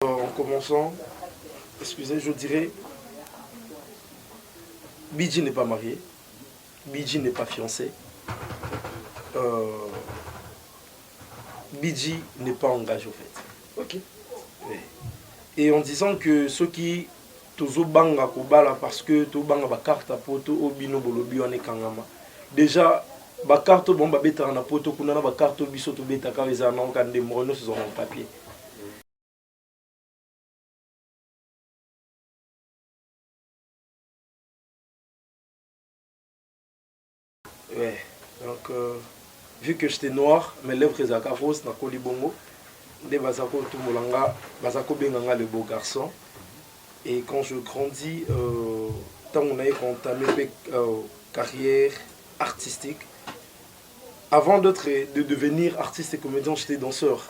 En commençant, excusez, je dirais, Bidji n'est pas marié, Bidji n'est pas fiancé, Bidji n'est pas engagé au fait. Ok. Oui. Et en disant que ceux qui tozo banga kobala parce que to banga ba carte poto obino bolobi wane kangama. Déjà ba carte bon ba beta na poto kuna na ba carte biso to beta ka les anons kan de mono sur mon papier. Ouais. Donc vu que j'étais noir, mes lèvres étaient roses na kolibongo. De bazako tout molanga, bazako benganga le beau garçon. Et quand je grandis, tant on a entamé une carrière artistique, avant de devenir artiste et comédien, j'étais danseur.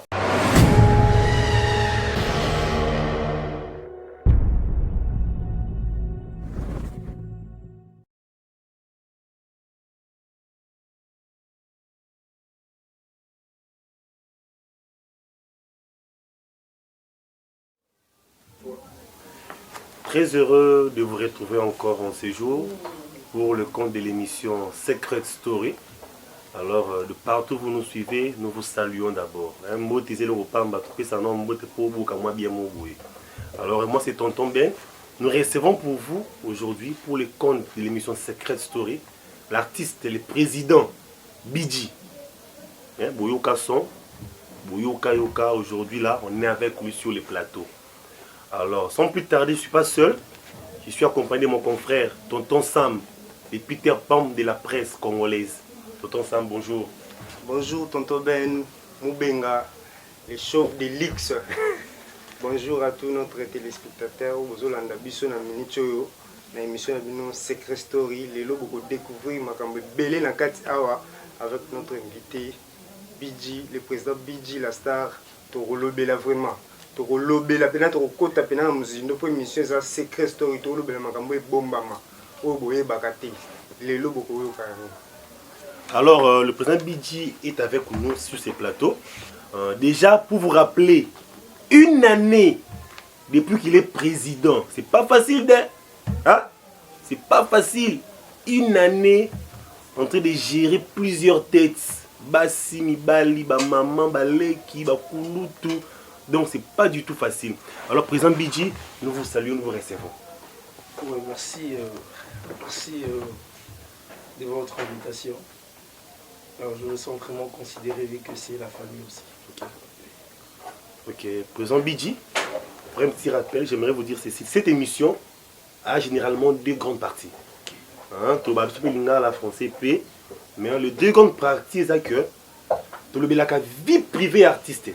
Très heureux de vous retrouver encore en ce jour pour le compte de l'émission Secret Story. Alors, de partout où vous nous suivez, nous vous saluons d'abord. Alors, moi c'est Tonton Ben. Nous recevons pour vous aujourd'hui, pour le compte de l'émission Secret Story, l'artiste et le président Bidji. Boyoka Son, Boyoka Yoka, aujourd'hui là, on est avec lui sur le plateau. Alors, sans plus tarder, je ne suis pas seul. Je suis accompagné de mon confrère, Tonton Sam, le Peter Pan de la presse congolaise. Tonton Sam, bonjour. Bonjour, Tonton Ben, Moubenga, les chauves de l'X. Bonjour à tous nos téléspectateurs. Bonjour, Landa Bisso, na Minichoyo, na émission de Secret Story. Les lots pour découvrir ma cambe belé na Kati Awa avec notre invité Bidji, le président Bidji, la star. Torolo Bela vraiment. Torolobela pena torokota pena na muzindo po émission za Secret Story torolobela makambo e bombama o boye bakate lelo boko yo kango. Alors le président Bidji est avec nous sur ce plateau. Déjà pour vous rappeler une année depuis qu'il est président, c'est pas facile c'est pas facile. Une année en train de gérer plusieurs têtes. Basi Mibali, ba maman, ba leki, ba kulutu. Donc c'est pas du tout facile. Alors président Bidji, nous vous saluons, nous vous recevons. Ouais, merci de votre invitation. Alors, je me sens vraiment considéré vu que c'est la famille aussi. Ok, président Bidji, pour un petit rappel, j'aimerais vous dire ceci. Cette émission a généralement deux grandes parties. La français P, mais les deux grandes parties, c'est que tu la vie privée artistique.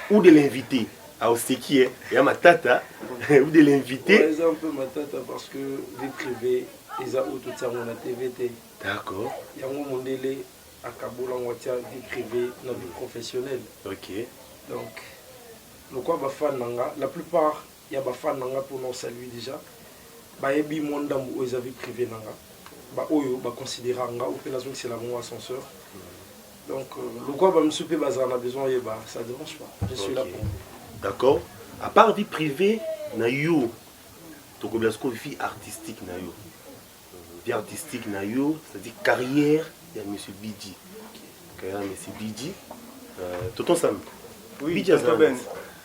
Ou de l'inviter à Oseki, et à ma tata, ou de l'inviter. Ouais, c'est un peu ma tata parce que vie privée, ils ont tout ça mon TVT. D'accord. Il y a un moment donné à Kaboul, on tient vie privée, notre vie professionnelle. Ok. Donc, le quoi, la plupart, il y a des fans pour nous saluer déjà. Bah, il y a des gens qui ont vie privée. Bah, ils considèrent que c'est la bonne ascenseur. Donc, le quoi, je suis pas besoin, ça ne dérange pas. Je suis là pour vous. D'accord. À part vie privée, na yo, vie artistique na yo. Vie artistique na yo, c'est-à-dire carrière, il y a M. Bidji. Carrière M. Bidji. Tonton Sam. Oui, Tonton Ben.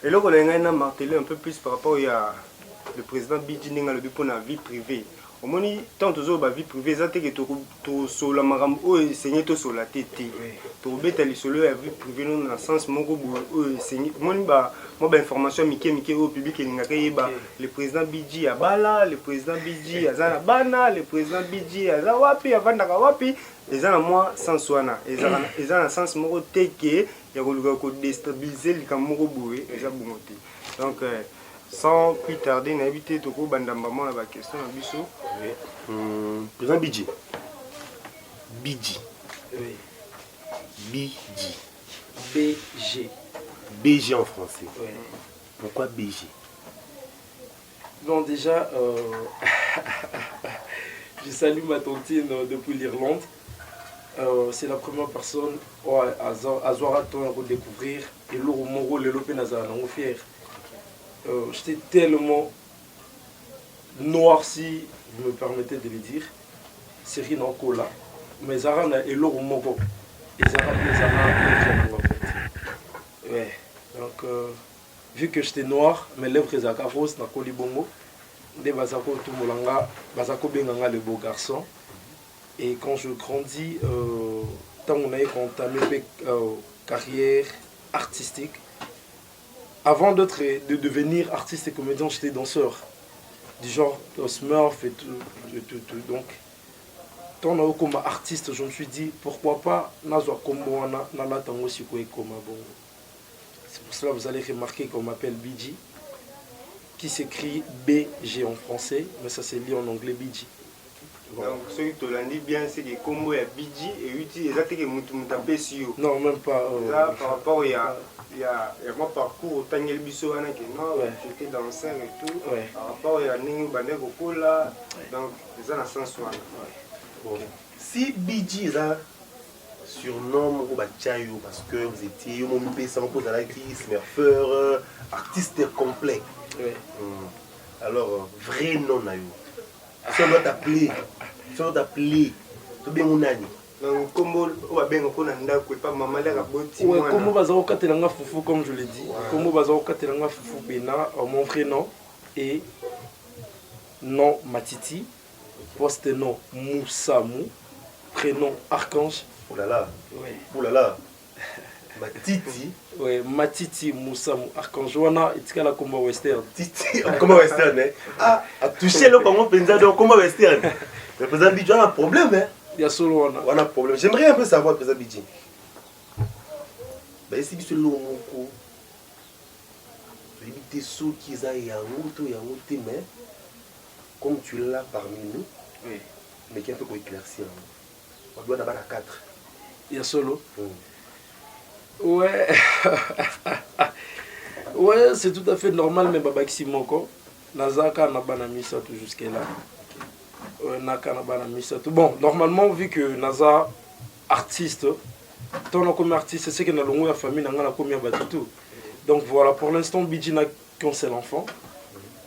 Et là, on a martelé un peu plus par rapport à le président Bidji Nenga le pour la vie privée. Au moins, tant que tu as vie privée, ça tu sur la maram ou enseigner sur la tête. Tu as vie privée dans le sens où enseigner. Moi, information Mickey au public le président Bidji a bala, le président Bidji a zana bana, le président Bidji a zawapi, a vandaka wapi. Et ça, moi, sans soana. Et ça, dans sens moro teke, il y a déstabiliser le camoro boué. Et ça, donc. Sans plus tarder, on a évité de vous bandambament la question à Bissot. Président Bidji. Bidji. Oui. Bidji. BG. BG en français. Oui. Pourquoi BG? Bon, déjà, je salue ma tontine depuis l'Irlande. C'est la première personne à Zoraton à découvrir et l'Oro Moro, le Lopé Nazar, on est fier. j'étais tellement noir, si vous me permettez de le dire. Série non cola. Mais Zara na eloro moko. Et Zara en fait. Ouais. Donc, vu que j'étais noir, mes lèvres étaient roses, na koli bongo. De Bazako Tumolanga, Bazako Benganga le beau garçon. Et quand je grandis, tant on a entamé carrière artistique, avant de devenir artiste et comédien, j'étais danseur. Du genre Smurf et tout. Donc, quand on a comme artiste, je me suis dit, pourquoi pas, Nazwa Kombo, Nala Tango Sikwe Koma Bongo. C'est pour cela que vous allez remarquer qu'on m'appelle BG, qui s'écrit BG en français, mais ça se lit en anglais BG. Voilà. Donc, ce que tu l'as dit bien, c'est que Kombo est BG et utilise exactement que tu non, même pas. Là, par rapport, il y a mon parcours au Tangel Bisso, j'étais danseur et tout. Ouais. Par rapport, il y a Ningu Baneko Kola, donc, c'est ça, dans le sens où. Si BG est un surnom au Bachayo, parce que vous étiez au moment où vous étiez smurfeur, artiste complet. Ouais. Alors, vrai nom, si on doit t'appeler, tu bien mon ami. Donc, comment on va bien pas maman l'air à botti. Ouais, comment Bazao Katelanga Foufou, comme je l'ai dit. Comment Bazao Katelanga Foufou Bena, mon prénom et nom Matiti, poste nom Moussamou, prénom Archange. Oh là là. Ouais. Oh là là. Matiti. Ouais, Matiti Moussamou, Archange. Wana, itikala combo western. Titi, comment western, hein? Ah, à toucher le comment penser donc comment western. Le président Bidji a un problème, hein? Il y a solo Wana. On a un problème. J'aimerais un peu savoir le président Bidji. Ben, si tu es l'homme, tu es sous qui est en mais comme tu l'as parmi nous, Oui. mais qui est un peu pour éclaircir. On doit d'abord à 4. Il y a solo. Ouais. Ouais, c'est tout à fait normal, mais Baba Simoko, Nazaka n'a pas mis ça tout jusqu'à là. Naka n'a pas mis ça tout. Bon, normalement, vu que Naza, artiste, ton comme artiste, c'est que dans la famille, n'a pas combien tout. Donc voilà, pour l'instant, Bidji n'a qu'un seul enfant.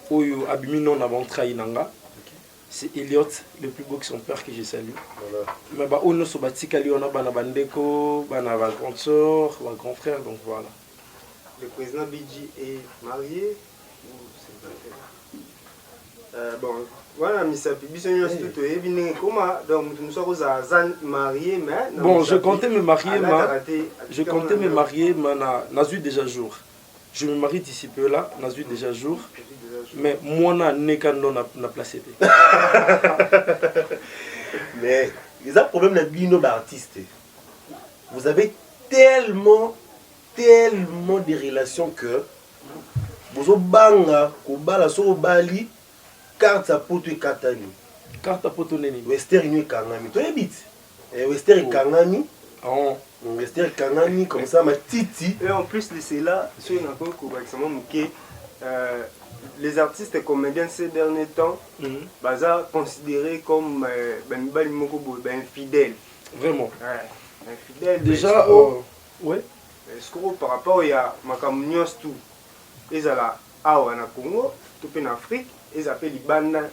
Oyo Abimino n'a pas trahi Nanga. C'est Elliot, le plus beau que son père que j'ai salué. Voilà. Mais bah, on a ce batikali, on a bana bandeko, bana ma grande soeur, ma grand frère, donc voilà. Le président Bidji est marié ou c'est bon, voilà, mais ça marié, mais bon, je comptais me marier, mais n'a eu déjà jour. Je me marie d'ici peu là, n'a eu déjà jour. Mais moi, n'a placé. Mais il y a un problème de bino d'artiste. Vous avez tellement de relations que vous avez banga, vous bali, carte à poto et katani. Carte à poto neni. Western Union Kangami. Tu habites Western Kangami. Oh. Western Kangami, comme ça, ma titi. Et en plus de cela, sur une les artistes et comédiens ces derniers temps, sont considérés comme infidèles. Vraiment. Infidèles. Déjà, ouais. Par rapport à Makamunios, tout. Ils ont là, en Congo, tout en Afrique, ils appellent les bandes,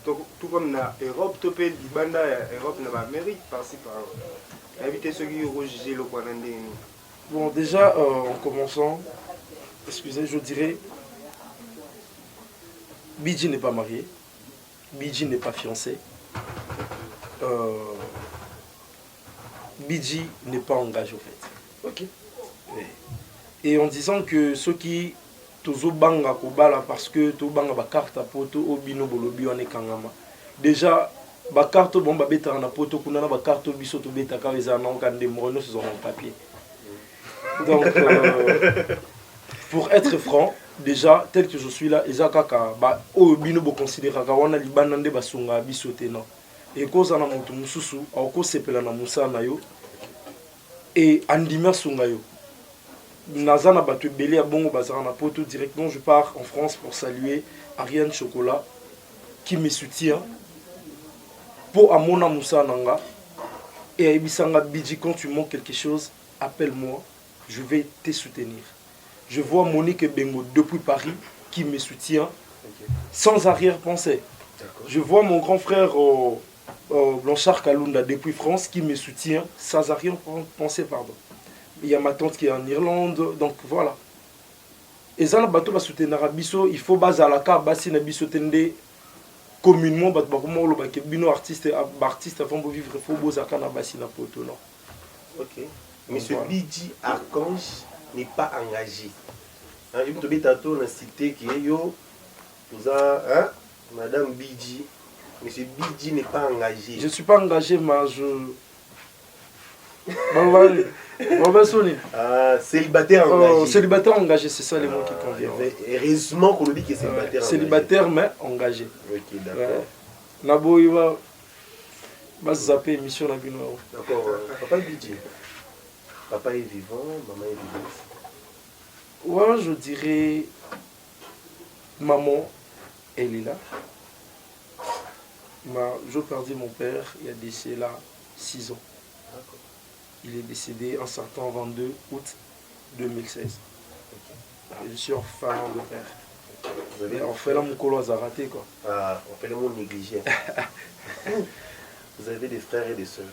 tout comme en Europe, tout les bandes Europe, en Amérique, par-ci par-là. Éviter ceux qui ont jugé le Kwanande. Bon, déjà, en commençant, excusez, je dirais. Bidji n'est pas marié, Bidji n'est pas fiancé, Bidji n'est pas engagé au fait. Ok. Et en disant que ceux qui tozo banga kobala parce que to banga ba carte à poto obino bolobi on est kangama. Déjà ba carte bon ba beta na poto kuna na ba carte biso to beta ka eza na ngande mono sur son papier. Donc pour être franc, déjà, tel que je suis là, Ezakaka, bah, au bino bo considérer kawana libanande basunga bisote non. Et cause na mutu mususu, au cause sepela na musa na yo. Et andima sunga yo. Nazana batu belé à bongo bazara na poto directement, je pars en France pour saluer Ariane Chocolat qui me soutient pour amona musa nanga et à Ibisanga Bidji, quand tu manques quelque chose, appelle-moi, je vais te soutenir. Je vois Monique Bengo depuis Paris, qui me soutient Ok. sans arrière-pensée. D'accord. Je vois mon grand frère Blanchard Kalunda depuis France qui me soutient sans arrière-pensée, pardon. Il y a ma tante qui est en Irlande, donc voilà. Et ça, bateau va soutenir Abisso, il faut baser à la carte, baser na biso tende communément, bateau va comment le bino artiste avant de vivre, il faut baser à la carte baser na poto non. Ok. Monsieur Voilà. Bidji Archange n'est pas engagé. Hein, il faut tantôt dans la cité qui est yo, vous hein, Madame Bidji. Monsieur Bidji n'est pas engagé. Je ne suis pas engagé, mais je. Célibataire engagé. Célibataire engagé, c'est ça les mots qui conviennent. Heureusement qu'on dit que c'est célibataire engagé. Célibataire mais engagé. Ok, d'accord. Nabo, il va zapper émission na bino. D'accord. Papa Bidji. Papa est vivant, maman est vivante. Ouais, je dirais. Maman, elle est là. Je perdis mon père, il a décédé là 6 ans. D'accord. Il est décédé en sortant 22 août 2016. Okay. Je suis orphelin de père. Vous avez orphelin, mon colo a raté quoi. Ah, on fait le mot négligé. Vous avez des frères et des sœurs.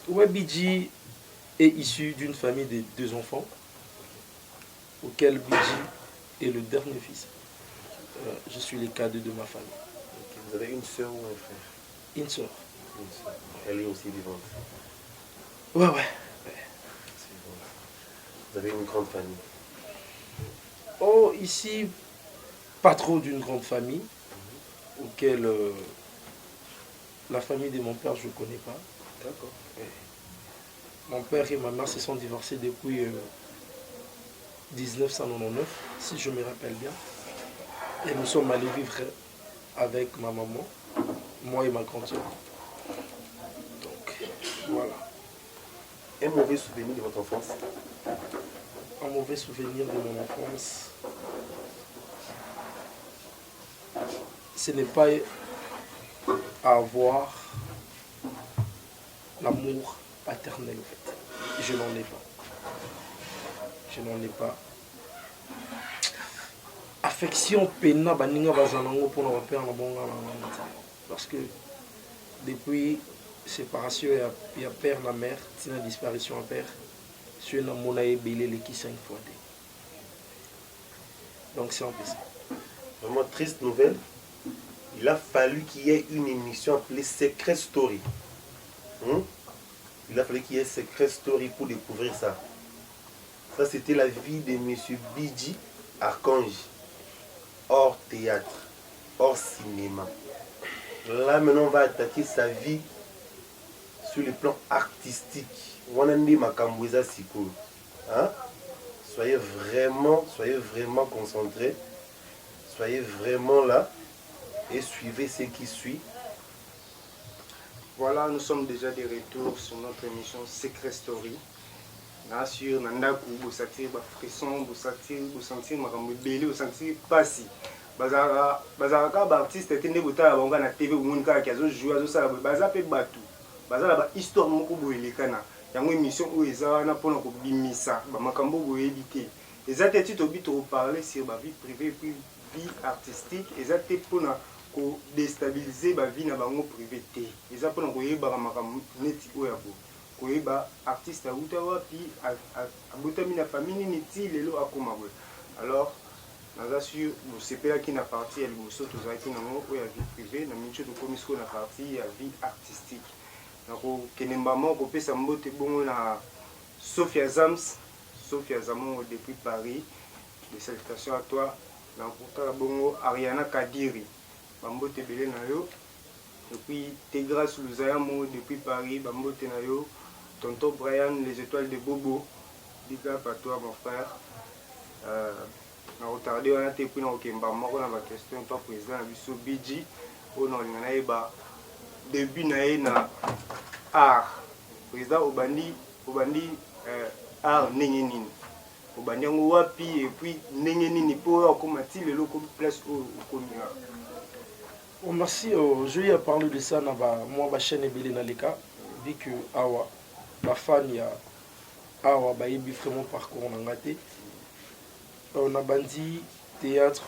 Ouais, Bidji est issu d'une famille de 2 enfants, auquel Bidji est le dernier fils. Je suis le cadet de ma famille. Okay. Vous avez une sœur ou un frère? Une sœur. Une sœur. Elle est aussi vivante. Ouais. Vous avez une grande famille. Oh, ici, pas trop d'une grande famille, auquel la famille de mon père, je ne connais pas. D'accord. Mon père et ma mère se sont divorcés depuis 1999, si je me rappelle bien. Et nous sommes allés vivre avec ma maman, moi et ma grande soeur. Donc, voilà. Un mauvais souvenir de votre enfance? Un mauvais souvenir de mon enfance, ce n'est pas avoir l'amour paternel en fait. Je n'en ai pas. Je n'en ai pas. Affection pena baninga bazanango pour notre père parce que depuis séparation il y a père la mère, c'est une disparition à père. Je n'ai pas belé les qui 5 fois. Donc c'est un peu ça. Vraiment triste nouvelle. Il a fallu qu'il y ait une émission appelée Secret Story. Il a fallu qu'il y ait Secret Story pour découvrir ça. Ça, c'était la vie de M. Bidji Archange. Hors théâtre, hors cinéma. Là, maintenant, on va attaquer sa vie sur le plan artistique. Hein? Soyez vraiment concentrés. Soyez vraiment là et suivez ce qui suit. Voilà, nous sommes déjà de retour sur notre émission Secret Story. Bien sûr, Nandaku, vous sentir des frissons, vous sentir makambo belé, vous sentir passi. Bazaraka artiste etende bota bonga na TV umonika ki azo jouer azo sala baza pe batu. Bazala ba histoire moko boelekana. Yango émission oyo eza wana pona ko bimisa ba makambo boyebi te. Eza te tito bito parler sur ba vie privée puis vie artistique, eza te pona ko déstabiliser ba vie na bango privé te. Eza pona ko yeba makambo neti oyo abo. Koyeba artiste auta wapi abotami na famille neti lelo akoma boye. Alors naza sûr vous sepela qui na partie elle vous saute aux artistes nango oyo ya vie privée na mincho to komisko na partie ya vie artistique. Nako kenemba moko pesa mbote bongo na Sophia Zams depuis Paris. Des salutations à toi. Na kota bongo Ariana Kadiri. Bambote belé na yo. Depuis Tegras Luzayamo depuis Paris, Bambote na yo. Tonton Brian, les étoiles de Bobo. Big up à toi, mon frère. On a retardé, on a été pris dans le Kemba. Moi, on a ma question, toi, président, Abisso Bidji. On a eu début na art. Président Obandi art Nengenini. Obandi on wapi et puis Nengenini pour comment il est le place au commun. Oh, merci. Je vais parler de ça. Moi, ma chaîne est belle dans les cas. Vu que Awa, ma fan, il y a Awa, il y a vraiment parcours en gâté. On a bandi théâtre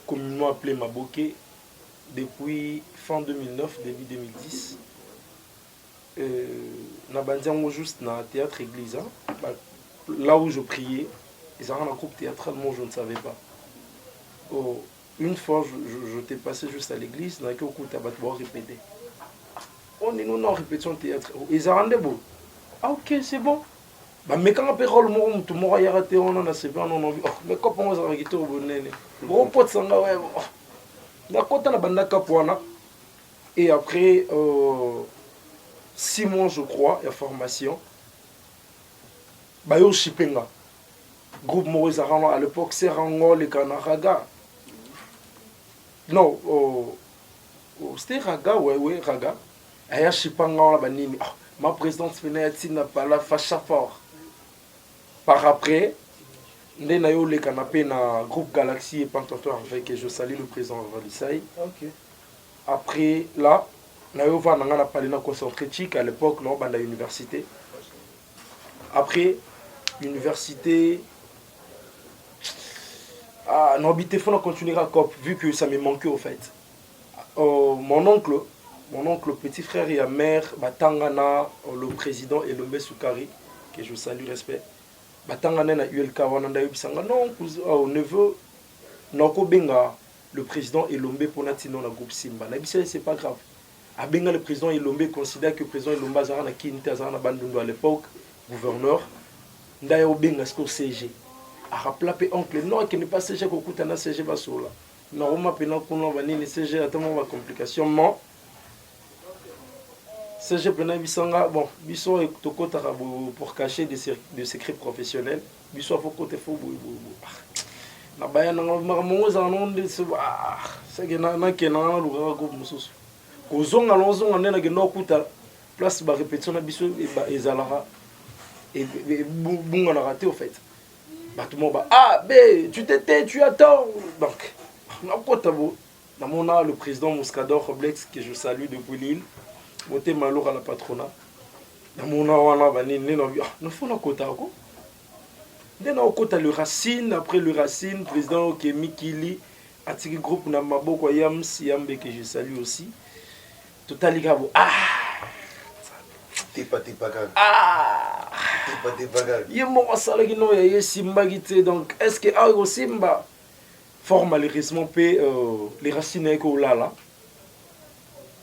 communément appelé Maboké depuis fin 2009, début 2010. Nabandiango juste dans le théâtre église, là où je priais, ils avaient un groupe théâtral, moi je ne savais pas. Oh, une fois, je t'ai passé juste à l'église, dans laquelle on a répété. On est nous en répétition théâtre. Ils ont rendu beau. Ah ok, c'est bon. Bah, mais quand on peut rôle, tout le monde a raté, on en a c'est bien, on a envie. Mais quand on a raté, on a envie. Bon, pote, ça va, ouais. D'accord, on a banda capoana. Et après 6 mois, je crois, il y a formation. Bah, yo shipenga. Groupe Maurice Arano, à l'époque, c'est Rango, les Kanaraga. Non, c'était Raga, ouais, Raga. Et ya shipanga, on a banini. Ma présidente Fenayati n'a pas la facha fort. Par après, nous avons le canapé dans le groupe Galaxy et Pantotor avec je salue le président Valissaï. Ok. Après, là, nous avons parlé de la concentrétique à l'époque, dans l'université. Après, l'université. Non, il faut continuer à COP, vu que ça me manquait au fait. Mon oncle, petit frère et mère, Batangana, le président Elombe Soukari, que je salue, respect. Batangana na ULK wananda yobisanga non neveu nako benga le président Elombe pour natino na groupe Simba. Na bisa c'est pas grave. A benga le président Elombe considère que le président Elombe azara na kinité azara na bandundu à l'époque gouverneur ndaya obenga ce CG. A rappela pe oncle non qui n'est pas CG ko kutana CG basola. Na roma pena kuna banini CG atama ba complication non. CG pena bisanga bon biso tokota pour cacher des secrets professionnels biso faut côté faux na baya na mongo za non de se c'est que na kena na luga ko mususu ko zonga lonzo ngana na geno kuta place ba répétition na biso e ezalaka et bunga na raté au fait ba tout monde B tu t'étais tu attends donc na kota bo na mona le président Moscador Roblex que je salue depuis Lille. Moté malheur à la patronat. Dans mon awana banini non faut na kota ko. Dès na kota le Racine après le Racine président Kemi Kili atiki groupe na maboko Yams Yambe que je salue aussi. Total gabo T'es pas gagne. T'es pas gagne. Yemo wasala kino ya Simba gite donc est-ce que Ago Simba fort malheureusement les Racines ko là.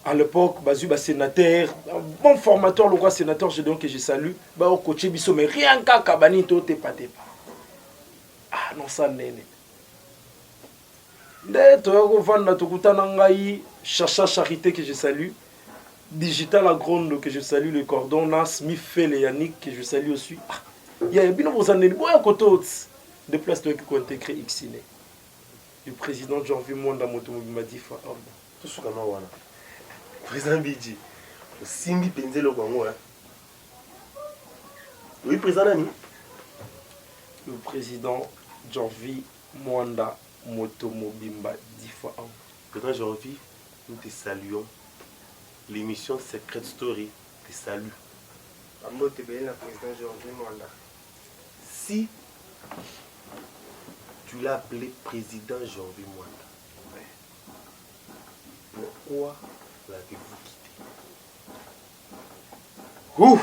À l'époque, Bazu sénateur, bon formateur, le roi sénateur, donc je salue, au coach Bisso, mais rien qu'à Kabani, tout est pas. Ah non, ça n'est pas. Toyoko Vanda Tokutanangaï, Chacha Charité que je salue, Digital Agronde que je salue, le cordon, Nas, Mifel et Yannick que je salue aussi. Il y a bien vos années, bon, à côté de place qui ont intégré Xine. Le président Jean-Vie Mwanda Motomobi m'a dit, tout ce qu'on a. Président Bidji, Simbi Penzelo Bango. Oui, président Nani. Le président Janvi Mwanda Motomobimba 10 fois 1. Président Janvi, nous te saluons. L'émission Secret Story te salue. Président Janvi Mwanda. Si tu l'as appelé président Janvi Mwanda, pourquoi l'avez-vous quitté? Ouh.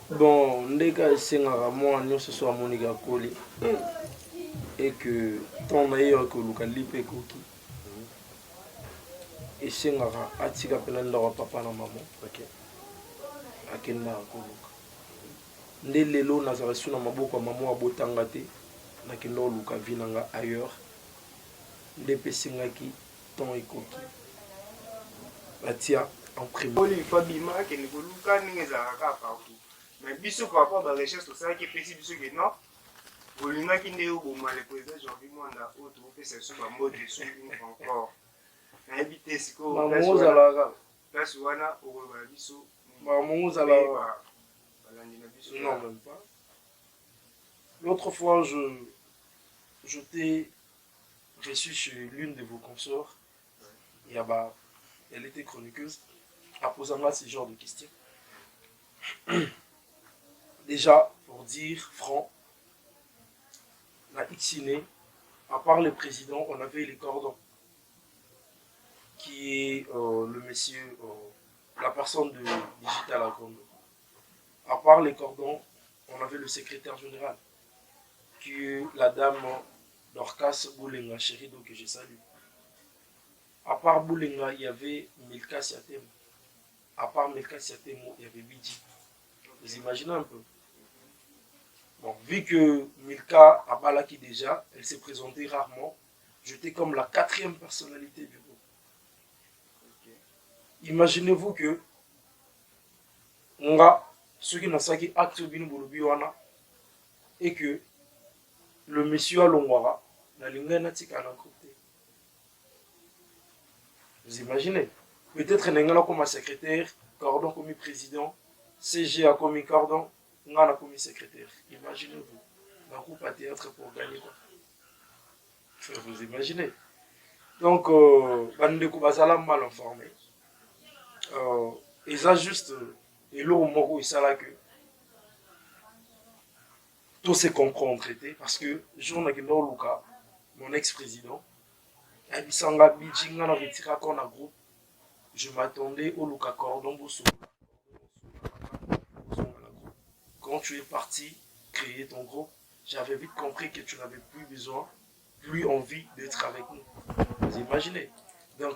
Bon, ndeka sengaka moi nyonso so amonika koli et que ton ayo ko lukali pe koki et sengaka atika pena ndako papa na maman. OK. Akenda koluka. Nde lelo nazala suna maboko maman abotanga te nakenda luka vinanga ailleurs. Nde pesengaki ton ekoki. Atia en premier. Oli Fabima qui ne luka ninge za partout. Mais biso par rapport à la recherche sociale qui précise biso que non. Olinga ki nde oboma le président Janvier Mwanda o to pe se sur mode sur une encore. Na habité siko place wana o ba biso. Maman zala non même pas. L'autre fois je t'ai reçu chez l'une de vos consorts. Elle était chroniqueuse. À poser moi ce genre de questions. Déjà, pour dire franc, Xiné, à part le président, on avait les cordons, qui est le monsieur, la personne de Digital Akondo. À part les cordons, on avait le secrétaire général, qui est la dame Dorcas Boulenga, chérie, donc que je salue. À part Boulenga, il y avait Milka Siatemo. À part Milka Siatemo, il y avait Bidji. Vous imaginez un peu. Bon, vu que Milka a balaki déjà, elle s'est présentée rarement. J'étais comme la 4e personnalité du groupe. Imaginez-vous que ceux qui n'ont pas acte et que le monsieur Alongwara n'a pas côté. Vous imaginez? Peut-être qu'il comme secrétaire, Cordon comme président, CG a comme Cordon, Ngana comme secrétaire. Imaginez-vous. Dans le groupe à théâtre pour gagner quoi. Vous imaginez? Donc, Bandeko Bazala mal informé. Et ça juste, et là au moment où ça là que tout se comprend en traité, parce que jour n'a Luka, mon ex-président, Abisanga Bijinga n'a retiré qu'on a groupe, je m'attendais au Luka Cordon Bosso. Quand tu es parti créer ton groupe, j'avais vite compris que tu n'avais plus besoin, plus envie d'être avec nous. Vous imaginez? Donc,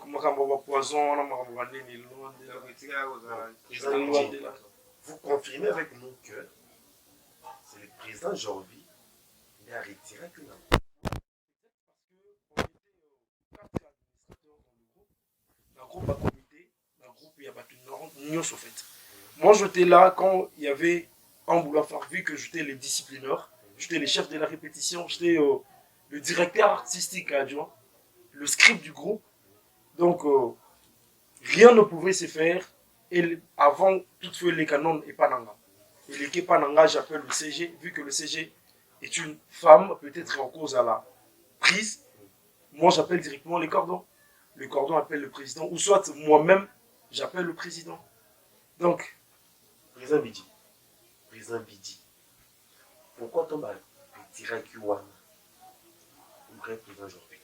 poison, vous confirmez avec nous que c'est le président Jorvi qui a retiré que nous. Moi, j'étais là quand il y avait un boulot à faire, vu que j'étais le disciplineur, j'étais le chef de la répétition, j'étais le directeur artistique adjoint, le script du groupe. Donc, rien ne pouvait se faire et avant toutefois les canons et Pananga. Et l'équipe Pananga, j'appelle le CG, vu que le CG est une femme, peut-être en cause à la prise. Moi, j'appelle directement les cordons. Le cordon appelle le président, ou soit moi-même, j'appelle le président. Donc, Président Bidji, pourquoi tu vas retirer Kiwana le président Jorvi?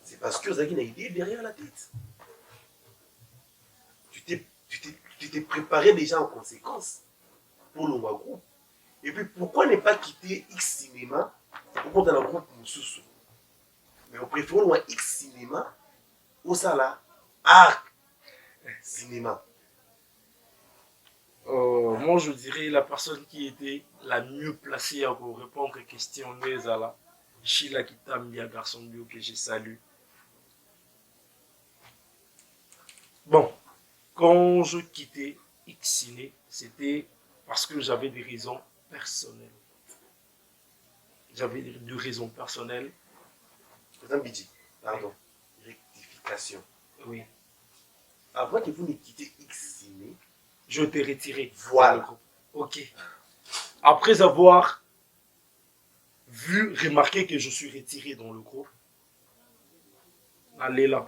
C'est parce que vous avez une idée derrière la tête. Tu t'es préparé déjà en conséquence pour le groupe. Et puis pourquoi ne pas quitter X Cinéma pour dans le groupe Moussoussou? Mais on préfère le X Cinéma au Sala Art Cinéma. Moi, je dirais la personne qui était la mieux placée à vous répondre aux questions est la Sheila Kitambia, garçon bio que je salue. Bon, quand je quittais X-Ciné, c'était parce que j'avais des raisons personnelles. J'avais des raisons personnelles. Président Bidji, pardon, rectification. Oui. Avant que vous ne quittez X-Ciné, je t'ai retiré. Voilà. Ok. Après avoir vu, remarqué que je suis retiré dans le groupe, allez là.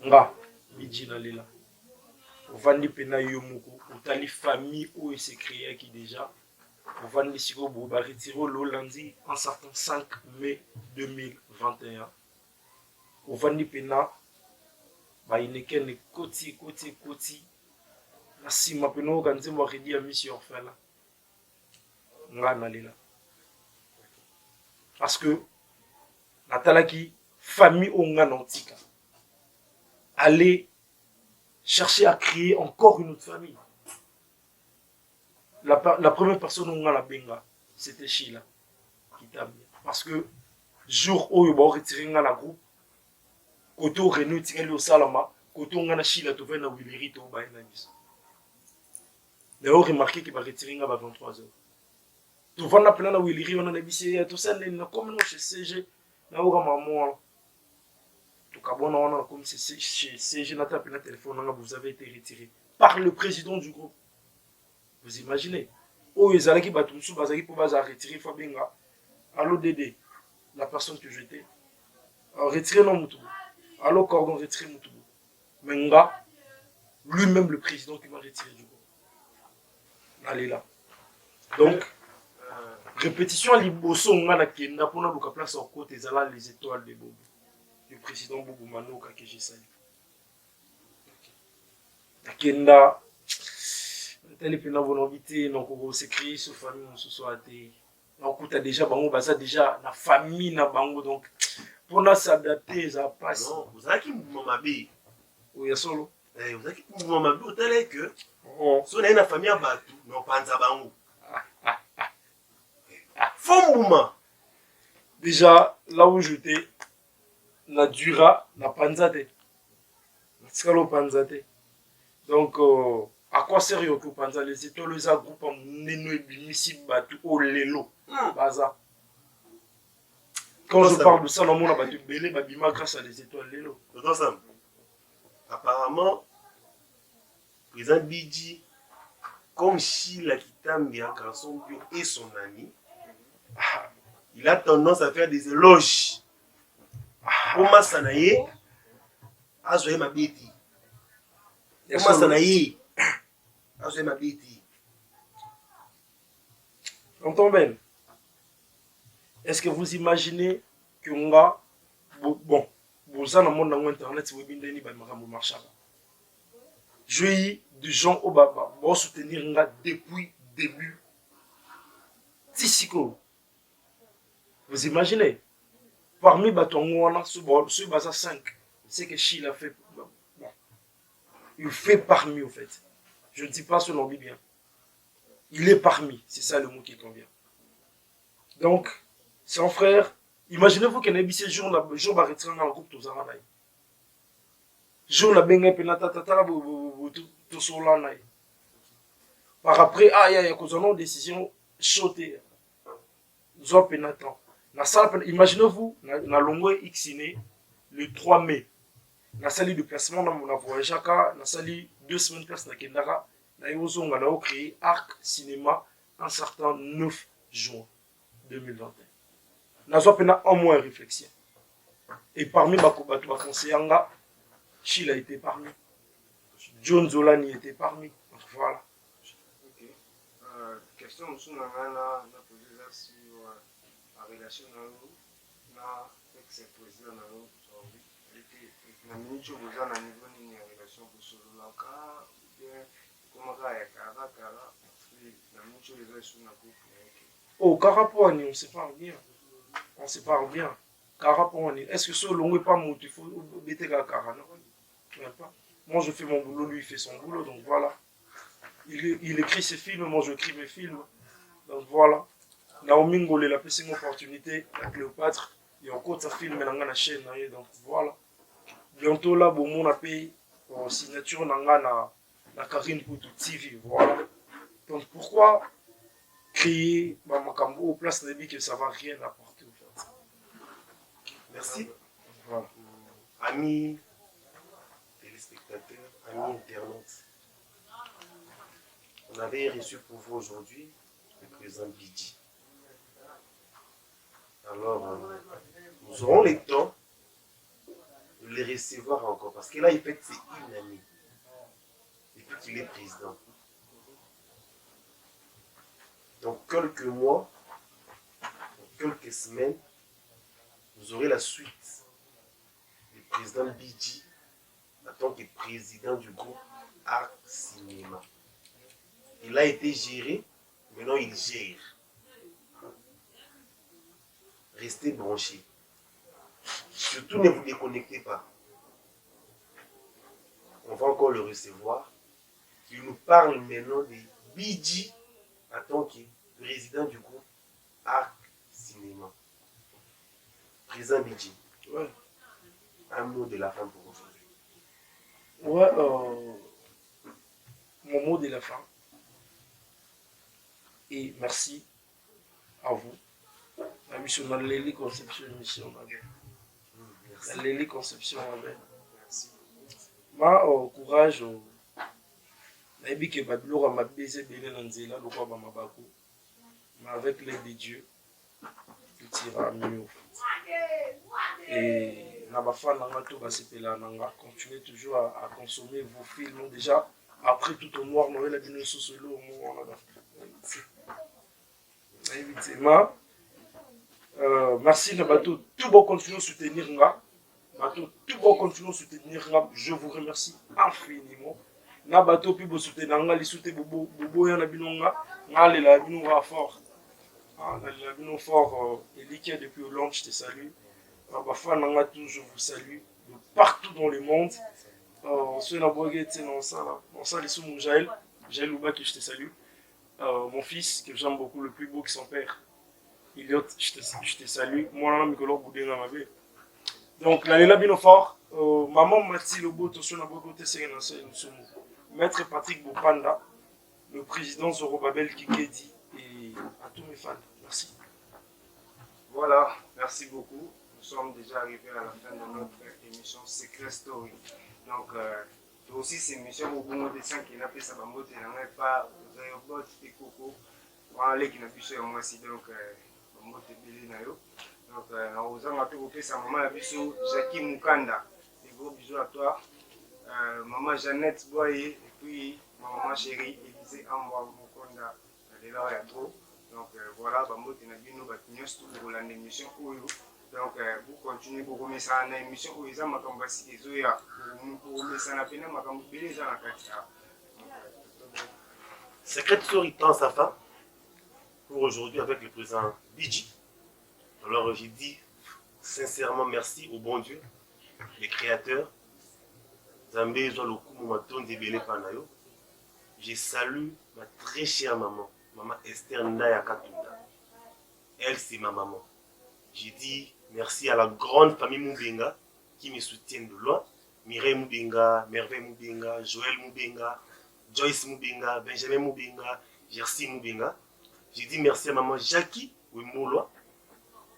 Nga, Bidji n'allez là. Ovandi pena yomuko, utali famille où il s'est créé qui déjà. Ovandi siko bo ba retiré le lundi en certain 5 mai 2021. Ovandi pena ba inekene koti na sima pena okanze mo redi ya mission orphelin. Nga n'allez là. Parce que natalaki famille onga nantika. Aller chercher à créer encore une autre famille. La première personne où on a la benga, c'était Sheila. Parce que jour où on a retiré la groupe, côté où on a tiré au Salama, côté où on a Sheila, tu vas dans Willeri, tu vas dans Nice. D'ailleurs, remarqué qu'il va retirer à 23h. Tu vas dans plein de Willeri, on a des tout ça, comme nous chez CG, là où on a maman. Tout cas, bon, on a comme chez Jonathan Pena téléphone, vous avez été retiré par le président du groupe. Vous imaginez? Oh, ils allaient qui battent tout bazaki pour retirer Fabenga. Allô Dédé, la personne que j'étais. Retirer non Moutoubou. Allô Cordon, retirer Moutoubou. Menga, lui-même le président qui m'a retiré du groupe. Allez là. Donc, répétition à liboso on a kenda pour na luka place en côté ezala les étoiles de Bobo le président Bobo Manoka que j'ai sali kenda telle pena volonté donc on s'écrit sur famille on se soit athée donc tu as déjà bango baza déjà la famille na bango donc pour na s'adapter ça passe non vous avez qui mouvement mabe oui solo vous avez qui mouvement mabe au tel que si on a une famille à Batou non panza bango faux mouvement déjà là où j'étais na dura na panzate na skalo panzate donc à quoi sérieux que panza les étoiles les groupe en neno ebimisi batu au lelo baza quand je parle de ça dans mon abatu belé babima grâce à les étoiles lelo apparemment président Bidji comme Sheila Kitambi un garçon bio et son ami il a tendance à faire des éloges pour Masanaye à Zoé Mabiti pour Masanaye à Zoé Mabiti Tonton Ben, est-ce que vous imaginez que on a bon vous en monde dans internet vous bien ni ba makambo marchaba j'ai du gens au baba pour soutenir nga depuis début Tisiko. Vous imaginez parmi batongo on a ce basa 5 c'est que Sheila fait bon. Il fait parmi au fait je ne dis pas ce nom bien il est parmi c'est ça le mot qui convient donc son frère imaginez-vous qu'il y a un jour là jour va retirer dans le groupe tous en aïe jour la benga penata tata tout sur là par après ah il y a cause non décision sauter zo penatan na salle imaginez-vous na longo xine le 3 mai na salle de placement dans mon voyage aka na salle 2 semaines place na kendara na yozonga na créé Arc Cinéma un certain 9 juin 2021 na zo pena un mois réflexion et parmi bakobato ba conseillanga Sheila était parmi John Zolani était parmi voilà. OK question sur na poser ça sur la relation na ex-président na nous na minute vous en niveau ni relation pour solo ka bien comment ça est kara na minute les sur na groupe oh Caraponi on se parle bien Caraponi est-ce que ce long est pas mon il faut bêter la cara non même pas moi je fais mon boulot lui il fait son boulot donc voilà il écrit ses films moi j'écris mes films donc voilà Naomi Ngolé la plus une opportunité à Cléopâtre et encore sa film dans la chaîne donc voilà bientôt là bon mon appel en signature na Karine Poutou TV voilà donc pourquoi créer Makambo au place de que ça va rien apporter au fait. Merci voilà. Amis téléspectateurs amis internautes on avait reçu pour vous aujourd'hui le président Bidji. Alors, nous aurons le temps de les recevoir encore. Parce que là, il fait c'est une année. Depuis qu'il est président. Dans quelques mois, dans quelques semaines, vous aurez la suite du président Bidji en tant que président du groupe Arc Cinéma. Il a été géré, maintenant il gère. Restez branchés. Surtout ne vous déconnectez pas. On va encore le recevoir. Il nous parle maintenant de Bidji en tant que président du groupe Arc Cinéma. Président Bidji. Ouais. Un mot de la fin pour aujourd'hui. Ouais, mon mot de la fin. Et merci à vous. La mission dans l'Élie Conception, mission dans l'Élie Conception. Merci. Ma courage. Naïbi que Babylora m'a baisé bien dans Zéla, le roi Bamabako. Mais avec l'aide de Dieu, tout ira mieux. Et Nabafa Nanga Toba Sepela Nanga, continuez toujours à consommer vos films. Déjà, après tout au noir, Noël a dit nous sous le Effectivement. Merci na bateau. Tout bon continuer à soutenir nga. Bateau, tout bon continuer à soutenir nga. Je vous remercie infiniment. Na bateau puis vous soutenir nga, les soutenir bobo ya na binonga. Nga le la binonga fort. La bino fort. Elikia depuis Hollande, je te salue. Bafa nanga tout, je vous salue. De partout dans le monde. Ceux na bogue tu dans ça là. Dans ça les sous mon Jaël. Jaël Louba qui je te salue. Mon fils que j'aime beaucoup, le plus beau que son père. Iliot, je te salue. Moi, je suis là, donc, l'année là, bien fort. Maman Mathilde Lobo, Maître Patrick Bopanda, le président Zorobabel Kikedi et à tous mes fans. Merci. Voilà, merci beaucoup. Nous sommes déjà arrivés à la fin de notre émission Secret Story. Donc, aussi, c'est une émission où beaucoup de dessins qui n'a pas sa bambote, il n'en a pas Réobot et Coco. Voilà, qui n'a plus sur moi aussi. Donc, donc, on a tout sa maman la biso Jackie Mukanda. Des gros bisous à toi. Maman Jeannette Boye et puis ma maman chérie Élisée Amwa Mukonda. Elle est là à trop. Donc voilà, Bambo Tenabino Batinios pour l'émission. Donc vous continuez pour remettre ça en émission où ils ont ma cambasi et Zoya. Pour remettre ça en peine, ma cambasi les gens à Katia. Secret Story tend sa fin pour aujourd'hui avec le président Bidji. Alors j'ai dit sincèrement merci au bon Dieu, les créateurs. Zambé je salue ma très chère maman, maman Esther Naya Katunda. Elle c'est ma maman. J'ai dit merci à la grande famille Moubenga qui me soutient de loin. Mireille Moubenga, Merveille Moubenga, Joël Moubenga, Joyce Moubenga, Benjamin Moubenga, Jersey Moubenga. J'ai dit merci à maman Jackie Wimoloa,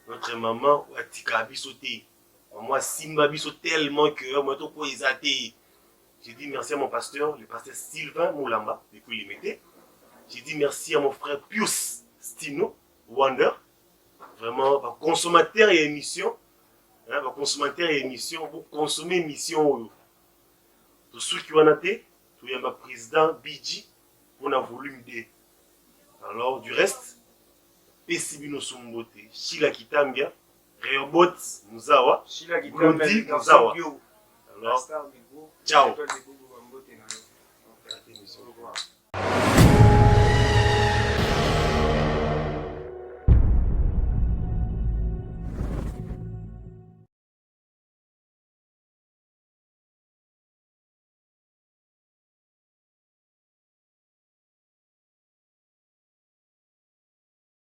notre maman Atika Bisoté. Maman Simba Biso tellement que moi tout pour les athées. J'ai dit merci à mon pasteur, le pasteur Sylvain Moulamba, depuis les métiers. J'ai dit merci à mon frère Pius Stino, Wonder. Vraiment, consommateur et émission. Consommateur et émission, pour consommer émission. Tous ceux qui ont été, tout y a ma président Bidji, on a volume 2. Alors, du reste, Pesibino Sumbote, Shila Kitambia, Reobot Muzawa, Gondi Muzawa. Alors, ciao.